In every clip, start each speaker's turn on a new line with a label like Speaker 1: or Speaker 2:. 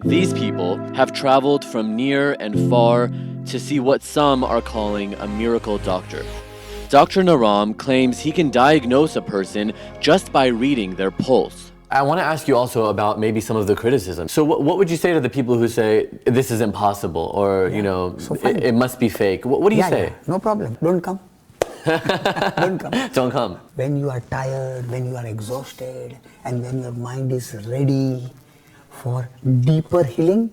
Speaker 1: These people have traveled from near and far to see what some are calling a miracle doctor. Dr. Naram claims he can diagnose a person just by reading their pulse.
Speaker 2: I want to ask you also about maybe some of the criticism. So what would you say to the people who say this is impossible or it must be fake? What do you say?
Speaker 3: No problem. Don't come. Don't come.
Speaker 2: Don't come.
Speaker 3: When you are tired, when you are exhausted, and when your mind is ready for deeper healing,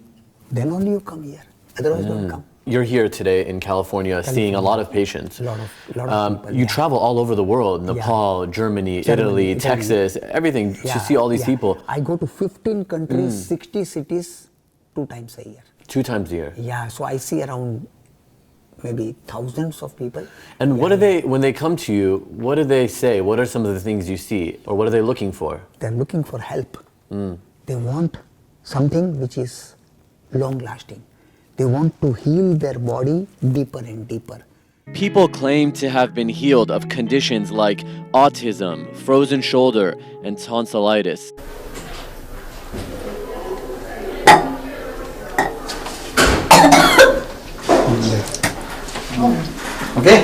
Speaker 3: then only you come here. Otherwise, don't come.
Speaker 2: You're here today in California seeing a lot of patients.
Speaker 3: A lot of people.
Speaker 2: You travel all over the world, Nepal, Germany, Italy, Texas, everything to see all these people.
Speaker 3: I go to 15 countries, 60 cities 2 times a year.
Speaker 2: 2 times a year?
Speaker 3: Yeah, so I see around maybe thousands of people.
Speaker 2: And what do they, when they come to you, what do they say? What are some of the things you see? Or what are they looking for?
Speaker 3: They're looking for help. They want something which is long lasting. They want to heal their body deeper and deeper.
Speaker 1: People claim to have been healed of conditions like autism, frozen shoulder, and tonsillitis.
Speaker 3: Okay?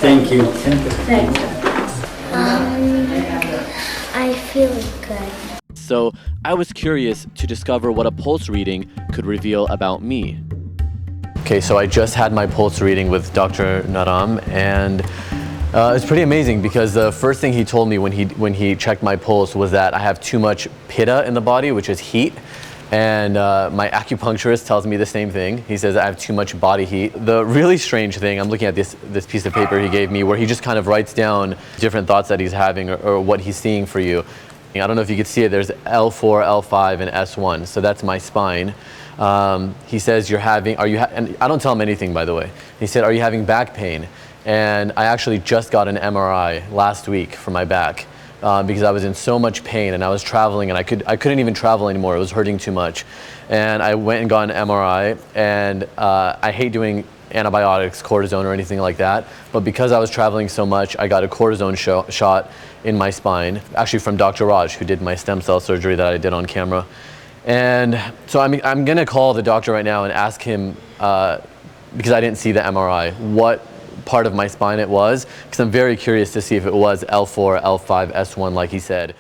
Speaker 4: Thank you.
Speaker 5: I feel good.
Speaker 1: So I was curious to discover what a pulse reading could reveal about me.
Speaker 2: Okay, so I just had my pulse reading with Dr. Naram, and it's pretty amazing because the first thing he told me when he checked my pulse was that I have too much pitta in the body, which is heat. And my acupuncturist tells me the same thing. He says I have too much body heat. The really strange thing, I'm looking at this piece of paper he gave me where he just kind of writes down different thoughts that he's having or what he's seeing for you. I don't know if you could see it, there's L4, L5, and S1, so that's my spine. He says and I don't tell him anything, by the way. He said, are you having back pain? And I actually just got an MRI last week for my back because I was in so much pain and I was traveling and I couldn't even travel anymore, it was hurting too much. And I went and got an MRI, and I hate doing antibiotics, cortisone, or anything like that, but because I was traveling so much, I got a cortisone shot in my spine, actually from Dr. Raj, who did my stem cell surgery that I did on camera. And so I'm gonna call the doctor right now and ask him, because I didn't see the MRI, what part of my spine it was, because I'm very curious to see if it was L4, L5, S1 like he said.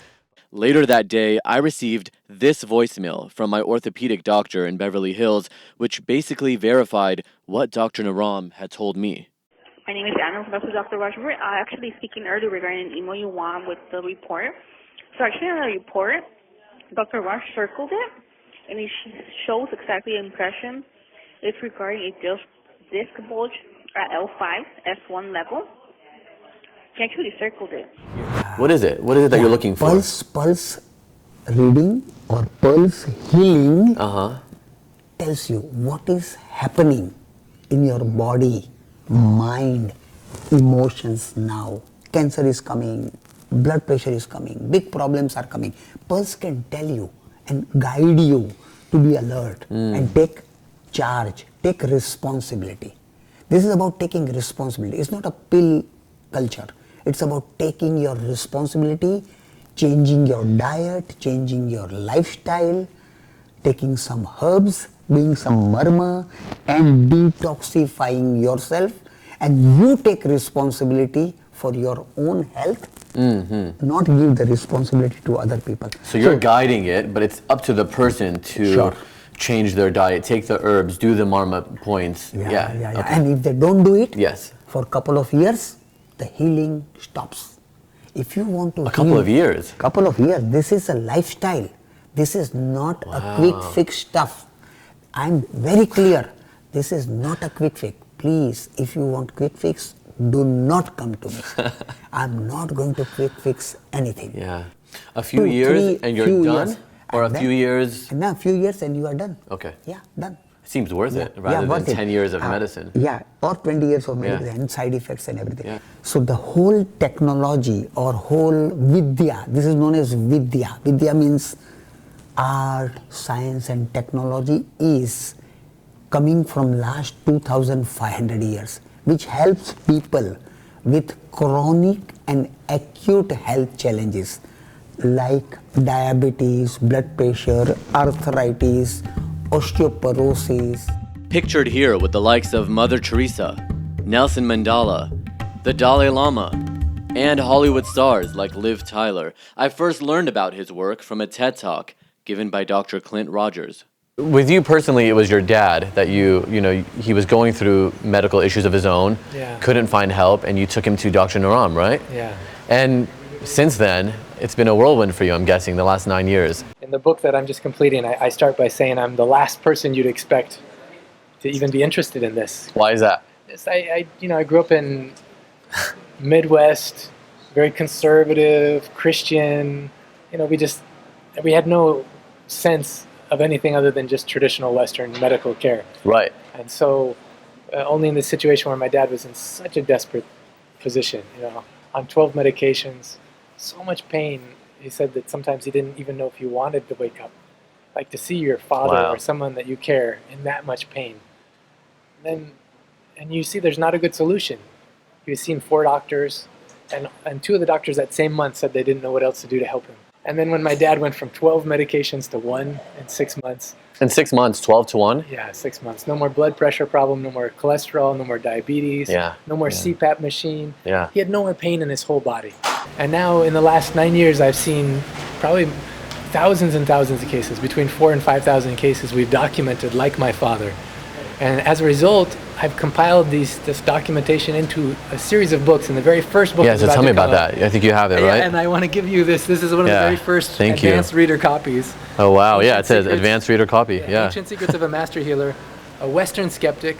Speaker 1: Later that day, I received this voicemail from my orthopedic doctor in Beverly Hills, which basically verified what Dr. Naram had told me.
Speaker 6: My name is Anna, Professor Dr. Rajmer. I actually speaking earlier regarding an email you want with the report. So actually on the report, Dr. Raj circled it, and it shows exactly the impression. It's regarding a disc bulge at L5, S1 level. He actually circled it.
Speaker 2: What is it? What is it that you're looking for?
Speaker 3: Pulse reading or pulse healing tells you what is happening in your body, mind, emotions now. Cancer is coming, blood pressure is coming, big problems are coming. Pulse can tell you and guide you to be alert and take charge, take responsibility. This is about taking responsibility. It's not a pill culture. It's about taking your responsibility, changing your diet, changing your lifestyle, taking some herbs, doing some Marma, and detoxifying yourself. And you take responsibility for your own health, not give the responsibility to other people.
Speaker 2: So you're guiding it, but it's up to the person to change their diet, take the herbs, do the Marma points.
Speaker 3: Yeah. And if they don't do it,
Speaker 2: yes,
Speaker 3: for a couple of years, the healing stops. If you want to
Speaker 2: couple of years.
Speaker 3: This is a lifestyle. This is not a quick fix stuff. I'm very clear. This is not a quick fix. Please, if you want quick fix, do not come to me. I'm not going to quick fix anything.
Speaker 2: Yeah. A few years and you're done? Or a few years?
Speaker 3: No, a few years and you are done.
Speaker 2: Okay.
Speaker 3: Yeah, done.
Speaker 2: Seems worth it rather than 10 years of medicine.
Speaker 3: Yeah, or 20 years of medicine and side effects and everything.
Speaker 2: Yeah.
Speaker 3: So the whole technology or whole Vidya, this is known as Vidya. Vidya means art, science and technology is coming from last 2,500 years, which helps people with chronic and acute health challenges. like diabetes, blood pressure, arthritis, osteoporosis.
Speaker 1: Pictured here with the likes of Mother Teresa, Nelson Mandela, the Dalai Lama, and Hollywood stars like Liv Tyler. I first learned about his work from a TED Talk given by Dr. Clint Rogers.
Speaker 2: With you personally, it was your dad that he was going through medical issues of his own, couldn't find help, and you took him to Dr. Naram, right?
Speaker 7: Yeah.
Speaker 2: And since then, it's been a whirlwind for you, I'm guessing, the last 9 years.
Speaker 7: In the book that I'm just completing, I start by saying I'm the last person you'd expect to even be interested in this.
Speaker 2: Why is that?
Speaker 7: I grew up in Midwest, very conservative, Christian. We had no sense of anything other than just traditional Western medical care.
Speaker 2: Right.
Speaker 7: And so only in this situation where my dad was in such a desperate position, on 12 medications, so much pain, he said that sometimes he didn't even know if he wanted to wake up. Like to see your father or someone that you care in that much pain. And you see there's not a good solution. He was seeing 4 doctors, and 2 of the doctors that same month said they didn't know what else to do to help him. And then when my dad went from 12 medications to 1 in 6 months.
Speaker 2: In 6 months, 12 to 1?
Speaker 7: Yeah, 6 months. No more blood pressure problem, no more cholesterol, no more diabetes, no more CPAP machine.
Speaker 2: Yeah.
Speaker 7: He had no more pain in his whole body. And now in the last 9 years, I've seen probably thousands and thousands of cases, between 4,000 and 5,000 cases we've documented like my father. And as a result, I've compiled this documentation into a series of books, and the very first book
Speaker 2: is
Speaker 7: about
Speaker 2: tell me
Speaker 7: to
Speaker 2: about
Speaker 7: come
Speaker 2: that. I think you have it, right?
Speaker 7: And I want to give you this. This is one of the very first advanced reader copies.
Speaker 2: Oh, wow. Yeah, it says advanced reader copy. Yeah.
Speaker 7: Ancient Secrets of a Master Healer, a Western Skeptic,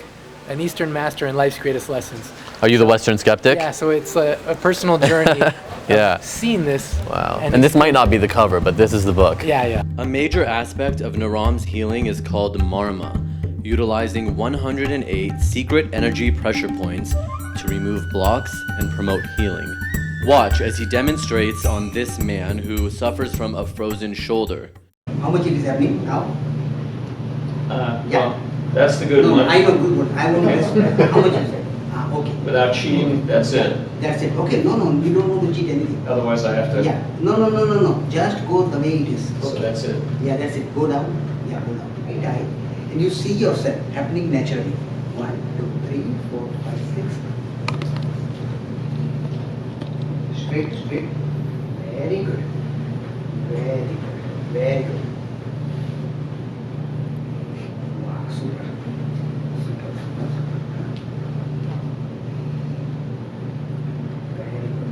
Speaker 7: an Eastern Master, and Life's Greatest Lessons.
Speaker 2: Are you the Western Skeptic?
Speaker 7: Yeah, so it's a personal journey of seeing this.
Speaker 2: Wow. And this might not be the cover, but this is the book.
Speaker 7: Yeah.
Speaker 1: A major aspect of Naram's healing is called Marma, utilizing 108 secret energy pressure points to remove blocks and promote healing. Watch as he demonstrates on this man who suffers from a frozen shoulder.
Speaker 3: How much it is happening now?
Speaker 8: Well, that's the good one.
Speaker 3: I know good one. I want to know how much is it? Okay.
Speaker 8: Without cheating, that's it.
Speaker 3: That's it. Okay. No, you don't want to cheat anything.
Speaker 8: Otherwise, I have to.
Speaker 3: Yeah. No. Just go the way it is. Okay.
Speaker 8: So that's it.
Speaker 3: Yeah, that's it. Go down. Yeah, go down. Right. And you see yourself happening naturally. 1, 2, 3, 4, 5, 6. Straight. Very good. Very good. Wow, super. Very good.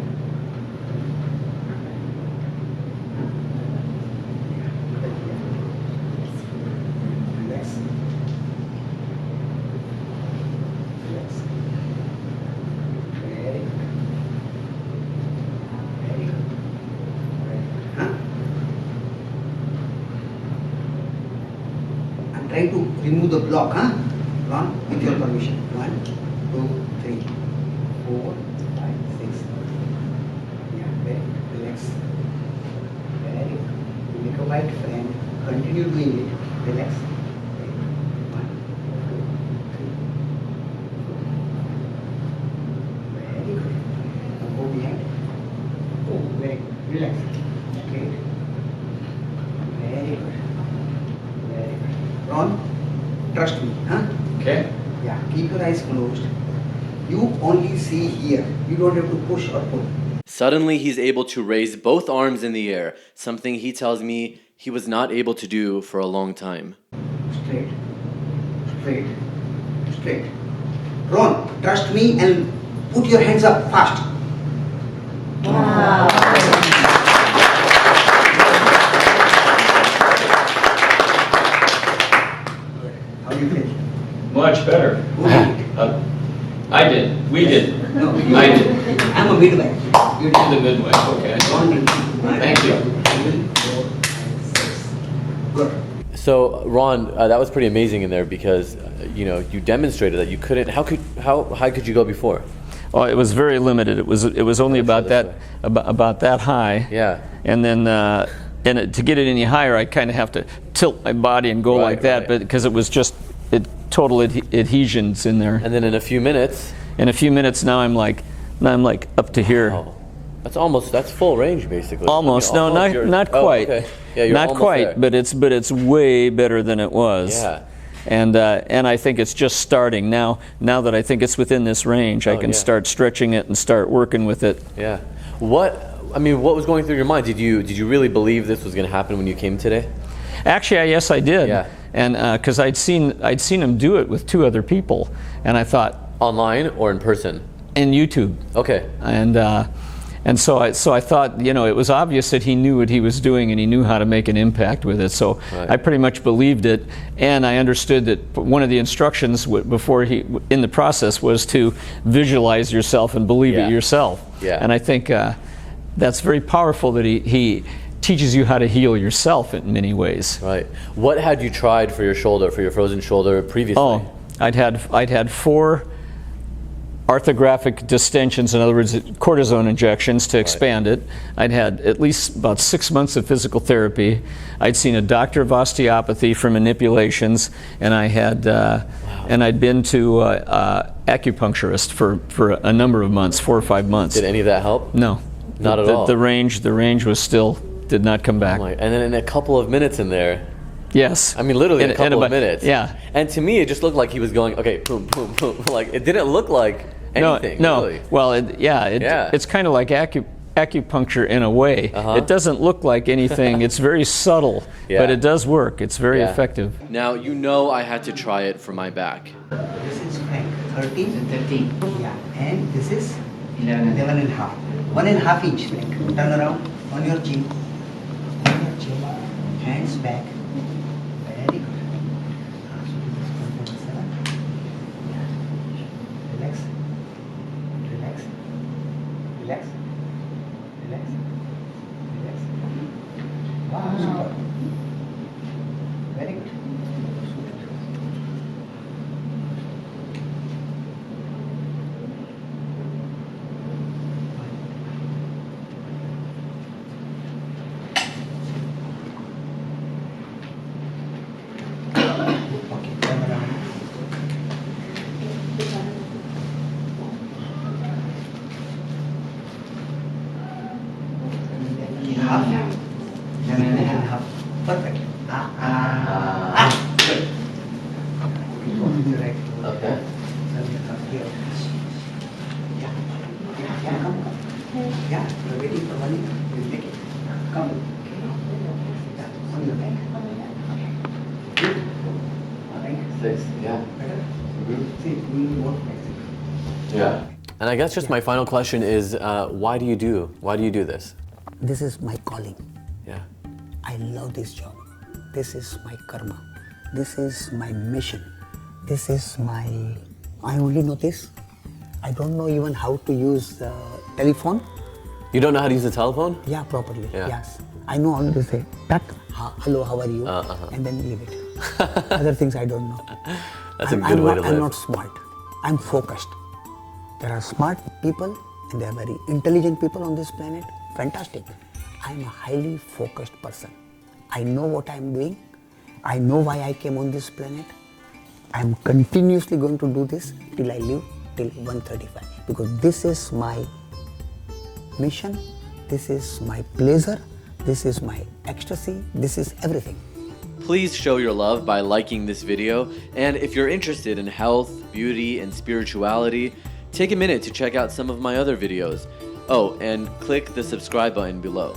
Speaker 3: Relax. Very good. I'm trying to remove the block, Ron, with your permission. 1, 2, 3, 4, 5, 6. Yeah, very good. Relax. Very good. Make a white friend. Continue doing it. Relax. 1, 2, 3. Very good. Now go behind. Oh, very good. Relax. Straight. Very good. Very good. Ron, trust me,
Speaker 8: Okay.
Speaker 3: Yeah, keep your eyes closed. You only see here. You don't have to push or pull.
Speaker 1: Suddenly, he's able to raise both arms in the air, something he tells me he was not able to do for a long time.
Speaker 3: Straight. Ron, trust me and put your hands up fast. Wow. How do you feel?
Speaker 8: Much better.
Speaker 3: Who did it?
Speaker 8: I did. We did.
Speaker 3: No, you
Speaker 8: I
Speaker 3: did.
Speaker 8: did.
Speaker 3: I'm a midwife. You did.
Speaker 8: The midwife. Okay.
Speaker 3: Ron did.
Speaker 8: Thank you.
Speaker 3: 3, 4, 5, 6. Good.
Speaker 2: So, Ron, that was pretty amazing in there because, you demonstrated that you couldn't. How high could you go before?
Speaker 9: Well, it was very limited. It was only about that high.
Speaker 2: Yeah.
Speaker 9: And then to get it any higher, I kind of have to tilt my body and go like that, but because it was just total adhesions in there.
Speaker 2: And then in a few minutes.
Speaker 9: In a few minutes, now I'm like up to here.
Speaker 2: Wow. That's full range basically.
Speaker 9: Almost.
Speaker 2: I mean,
Speaker 9: No, not quite.
Speaker 2: Okay. Yeah, you're
Speaker 9: not
Speaker 2: almost
Speaker 9: quite,
Speaker 2: there.
Speaker 9: but it's way better than it was.
Speaker 2: Yeah.
Speaker 9: And I think it's just starting now. Now that I think it's within this range, I can start stretching it and start working with it.
Speaker 2: Yeah. What was going through your mind? Did you really believe this was going to happen when you came today?
Speaker 9: Actually, yes, I did.
Speaker 2: Yeah.
Speaker 9: And because I'd seen him do it with 2 other people, and I thought,
Speaker 2: online or in person?
Speaker 9: In YouTube.
Speaker 2: Okay.
Speaker 9: And so I thought, it was obvious that he knew what he was doing and he knew how to make an impact with it. So I pretty much believed it, and I understood that one of the instructions before in the process was to visualize yourself and believe it yourself.
Speaker 2: Yeah.
Speaker 9: And I think that's very powerful that he teaches you how to heal yourself in many ways.
Speaker 2: Right. What had you tried for your shoulder, for your frozen shoulder previously?
Speaker 9: Oh, I'd had 4 orthographic distensions, in other words, cortisone injections to expand it. I'd had at least about 6 months of physical therapy. I'd seen a doctor of osteopathy for manipulations, and I had and I'd been to acupuncturist for a number of months, 4 or 5 months.
Speaker 2: Did any of that help?
Speaker 9: No,
Speaker 2: not at all.
Speaker 9: The range was still did not come back.
Speaker 2: And then in a couple of minutes in there.
Speaker 9: Yes.
Speaker 2: I mean, literally a couple of minutes.
Speaker 9: Yeah.
Speaker 2: And to me, it just looked like he was going, okay, boom, boom, boom. Like, it didn't look like anything,
Speaker 9: No.
Speaker 2: really.
Speaker 9: Well, it's kind of like acupuncture in a way. It doesn't look like anything. It's very subtle, but it does work. It's very effective.
Speaker 1: Now, I had to try it for my back.
Speaker 3: This is Frank, 13?
Speaker 4: 13.
Speaker 3: Yeah, and this is
Speaker 4: 11.
Speaker 3: 11 and a half. 1.5 inch, Frank. Turn around on your chin. On your chin. Hands back. Very good. Relax. Relax. Relax. Relax. Relax. Wow, super. Very good. Okay, turn around. Half. 11 and a half. Perfect. Good. Direct.
Speaker 2: Okay.
Speaker 3: Here. Yeah, come. Yeah, you're waiting for money. We'll take it. Come. Yeah, on your back. Good. All right.
Speaker 2: 6, yeah.
Speaker 3: Better? See, we will work next week.
Speaker 2: Yeah. And I guess just my final question is, why do you do this?
Speaker 3: This is my calling.
Speaker 2: Yeah.
Speaker 3: I love this job. This is my karma. This is my mission. This is my... I only know this. I don't know even how to use the telephone.
Speaker 2: You don't know how to use the telephone?
Speaker 3: Yeah, properly.
Speaker 2: Yeah.
Speaker 3: Yes. I know how to say, tak, hello, how are you? And then leave it. Other things I don't know.
Speaker 2: That's a good way to live.
Speaker 3: I'm not smart. I'm focused. There are smart people and there are very intelligent people on this planet. Fantastic. I'm a highly focused person. I know what I'm doing. I know why I came on this planet. I'm continuously going to do this till I live till 135 because this is my mission, this is my pleasure, this is my ecstasy, this is everything.
Speaker 1: Please show your love by liking this video, and if you're interested in health, beauty, and spirituality, take a minute to check out some of my other videos. Oh, and click the subscribe button below.